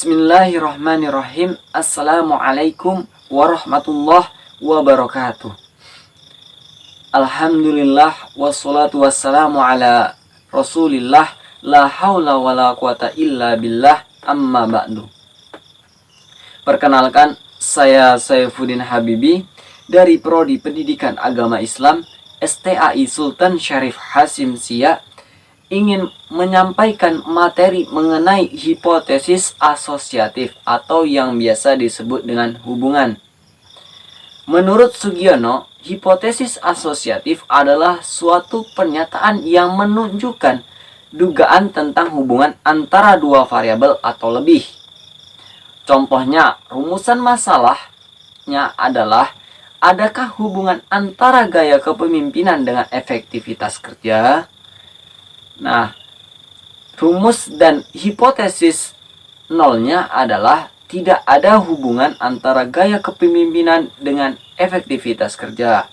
Bismillahirrahmanirrahim. Assalamualaikum warahmatullahi wabarakatuh. Alhamdulillah wassalatu wassalamu ala Rasulillah, la haula wala quwata illa billah, amma ba'du. Perkenalkan, saya Saifuddin Habibi dari Prodi Pendidikan Agama Islam STAI Sultan Syarif Hasim Siak, ingin menyampaikan materi mengenai hipotesis asosiatif atau yang biasa disebut dengan hubungan. Menurut Sugiono, hipotesis asosiatif adalah suatu pernyataan yang menunjukkan dugaan tentang hubungan antara dua variabel atau lebih. Contohnya, rumusan masalahnya adalah adakah hubungan antara gaya kepemimpinan dengan efektivitas kerja? Nah, rumus dan hipotesis nolnya adalah tidak ada hubungan antara gaya kepemimpinan dengan efektivitas kerja.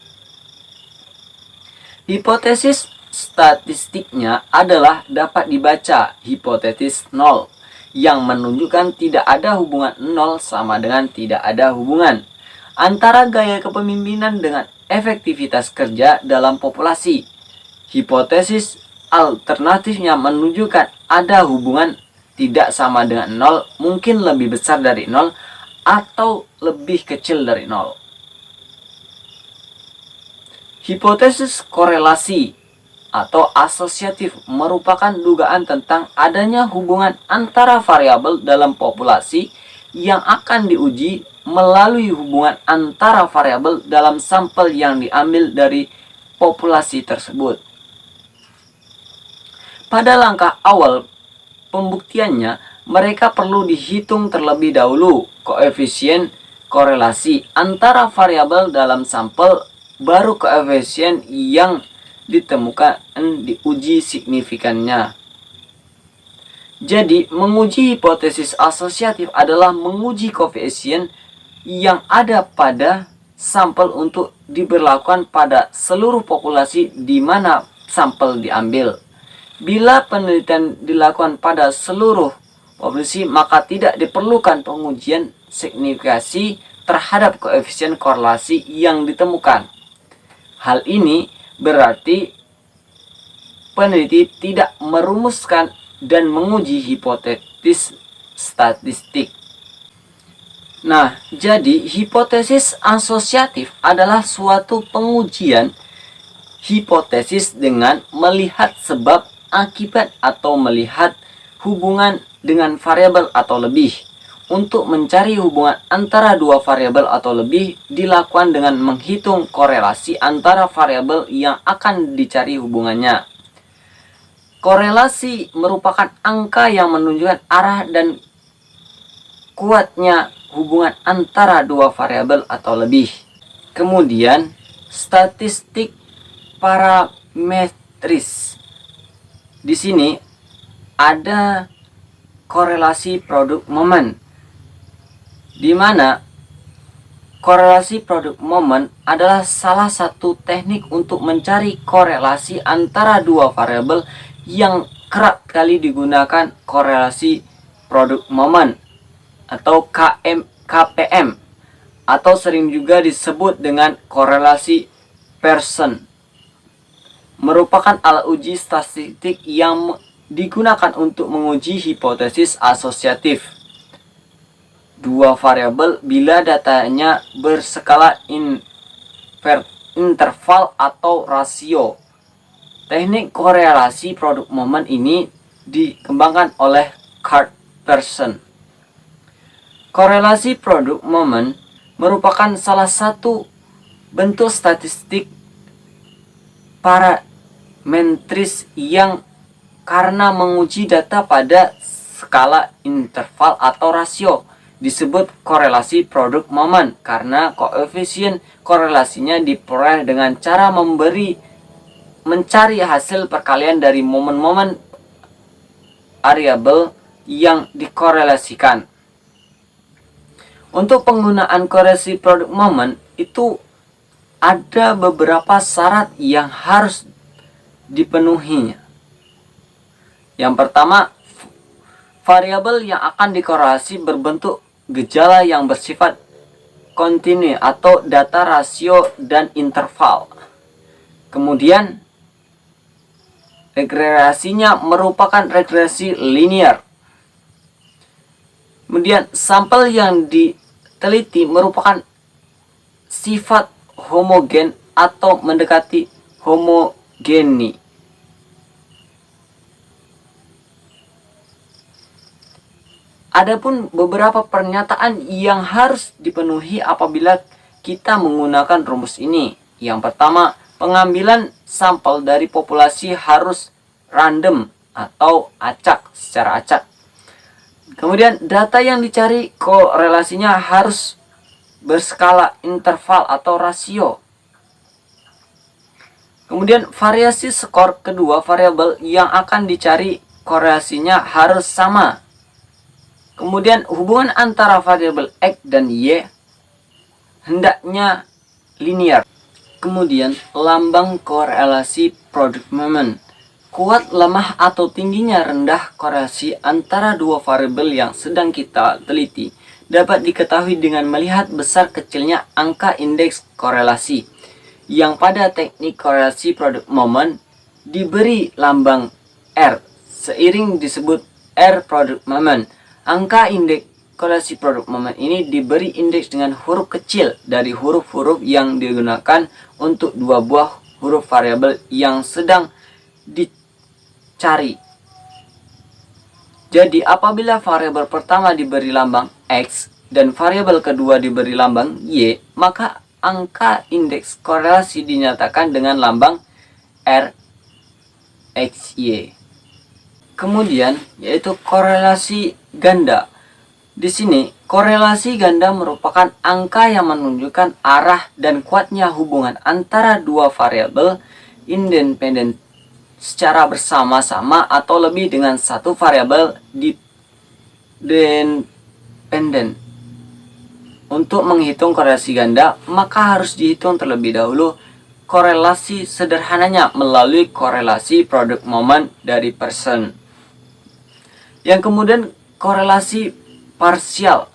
Hipotesis statistiknya adalah dapat dibaca hipotesis nol, yang menunjukkan tidak ada hubungan nol sama dengan tidak ada hubungan antara gaya kepemimpinan dengan efektivitas kerja dalam populasi. Hipotesis alternatifnya menunjukkan ada hubungan tidak sama dengan nol, mungkin lebih besar dari nol atau lebih kecil dari nol. Hipotesis korelasi atau asosiatif merupakan dugaan tentang adanya hubungan antara variabel dalam populasi yang akan diuji melalui hubungan antara variabel dalam sampel yang diambil dari populasi tersebut. Pada langkah awal pembuktiannya, mereka perlu dihitung terlebih dahulu koefisien korelasi antara variabel dalam sampel, baru koefisien yang ditemukan diuji signifikannya. Jadi, menguji hipotesis asosiatif adalah menguji koefisien yang ada pada sampel untuk diberlakukan pada seluruh populasi di mana sampel diambil. Bila penelitian dilakukan pada seluruh populasi, maka tidak diperlukan pengujian signifikasi terhadap koefisien korelasi yang ditemukan. Hal ini berarti peneliti tidak merumuskan dan menguji hipotesis statistik. Nah, jadi hipotesis asosiatif adalah suatu pengujian hipotesis dengan melihat sebab akibat atau melihat hubungan dengan variabel atau lebih. Untuk mencari hubungan antara dua variabel atau lebih dilakukan dengan menghitung korelasi antara variabel yang akan dicari hubungannya. Korelasi merupakan angka yang menunjukkan arah dan kuatnya hubungan antara dua variabel atau lebih. Kemudian, statistik parametris. Di sini ada korelasi produk momen, di mana korelasi produk momen adalah salah satu teknik untuk mencari korelasi antara dua variabel yang kerap kali digunakan korelasi produk momen atau KPM, atau sering juga disebut dengan korelasi Pearson. Merupakan alat uji statistik yang digunakan untuk menguji hipotesis asosiatif dua variabel bila datanya berskala interval atau rasio. Teknik korelasi produk momen ini dikembangkan oleh Carl Pearson. Korelasi produk momen merupakan salah satu bentuk statistik parametris yang karena menguji data pada skala interval atau rasio disebut korelasi produk momen, karena koefisien korelasinya diperoleh dengan cara mencari hasil perkalian dari momen-momen variabel yang dikorelasikan. Untuk penggunaan korelasi produk momen itu ada beberapa syarat yang harus dipenuhi. Yang pertama, Variabel yang akan dikorelasi berbentuk gejala yang bersifat kontinu atau data rasio dan interval. Kemudian regresinya merupakan regresi linear. Kemudian sampel yang diteliti merupakan sifat homogen atau mendekati homogeni. Adapun beberapa pernyataan yang harus dipenuhi apabila kita menggunakan rumus ini. Yang pertama, pengambilan sampel dari populasi harus random atau acak, secara acak. Kemudian data yang dicari korelasinya harus berskala interval atau rasio. Kemudian variasi skor kedua variabel yang akan dicari korelasinya harus sama. Kemudian hubungan antara variabel X dan Y hendaknya linear. Kemudian lambang korelasi product moment. Kuat, lemah, atau tingginya rendah korelasi antara dua variabel yang sedang kita teliti dapat diketahui dengan melihat besar kecilnya angka indeks korelasi yang pada teknik korelasi product moment diberi lambang R seiring disebut R product moment. Angka indeks korelasi product moment ini diberi indeks dengan huruf kecil dari huruf-huruf yang digunakan untuk dua buah huruf variabel yang sedang dicari. Jadi apabila variabel pertama diberi lambang X dan variabel kedua diberi lambang Y, maka angka indeks korelasi dinyatakan dengan lambang RXY. Kemudian yaitu korelasi ganda. Di sini korelasi ganda merupakan angka yang menunjukkan arah dan kuatnya hubungan antara dua variabel independen secara bersama-sama atau lebih dengan satu variabel dependen. Untuk menghitung korelasi ganda, maka harus dihitung terlebih dahulu korelasi sederhananya melalui korelasi product moment dari person. Yang kemudian korelasi parsial.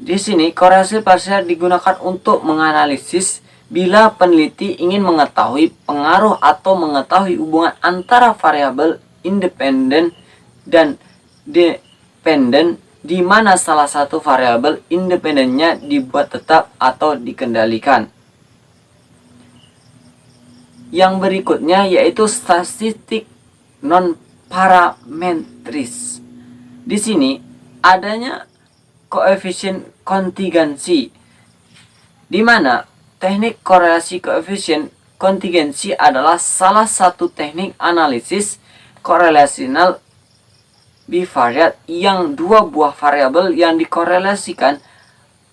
Di sini korelasi parsial digunakan untuk menganalisis bila peneliti ingin mengetahui pengaruh atau mengetahui hubungan antara variabel independen dan dependen di mana salah satu variabel independennya dibuat tetap atau dikendalikan. Yang berikutnya yaitu statistik non parametris. Di sini adanya koefisien kontingensi, di mana teknik korelasi koefisien kontingensi adalah salah satu teknik analisis korelasional bivariat yang dua buah variabel yang dikorelasikan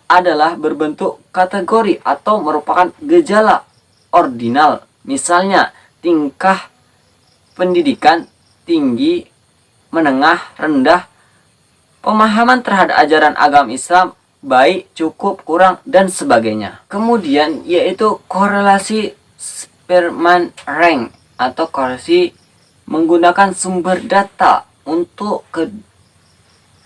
adalah berbentuk kategori atau merupakan gejala ordinal. Misalnya tingkah pendidikan, tinggi, menengah, rendah, pemahaman terhadap ajaran agama Islam, baik, cukup, kurang, dan sebagainya. Kemudian yaitu korelasi Spearman rank atau korelasi menggunakan sumber data untuk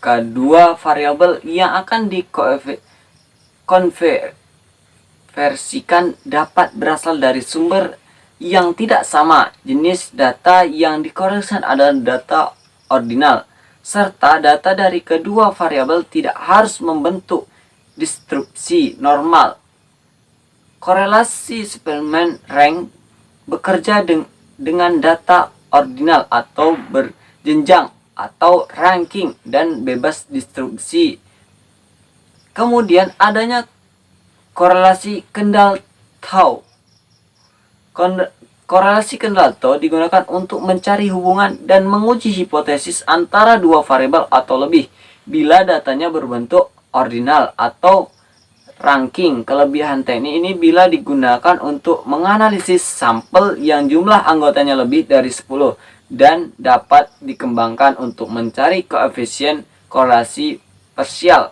kedua variabel yang akan dikonversikan dapat berasal dari sumber yang tidak sama. Jenis data yang dikorelasikan adalah data ordinal, serta data dari kedua variabel tidak harus membentuk distribusi normal. Korelasi Spearman rank bekerja dengan data ordinal atau berjenjang atau ranking dan bebas distribusi. Kemudian adanya korelasi Kendall-Tau. Korelasi Kendall-Tau digunakan untuk mencari hubungan dan menguji hipotesis antara dua variabel atau lebih bila datanya berbentuk ordinal atau ranking. Kelebihan teknik ini bila digunakan untuk menganalisis sampel yang jumlah anggotanya lebih dari 10 dan dapat dikembangkan untuk mencari koefisien korelasi parsial.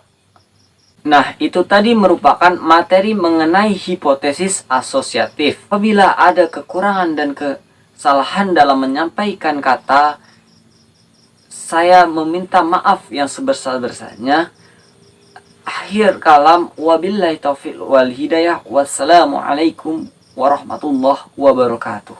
Nah, itu tadi merupakan materi mengenai hipotesis asosiatif. Apabila ada kekurangan dan kesalahan dalam menyampaikan kata, Saya meminta maaf yang sebesar-besarnya. Akhir kalam, wabillahi taufiq wal hidayah. Wassalamualaikum warahmatullahi wabarakatuh.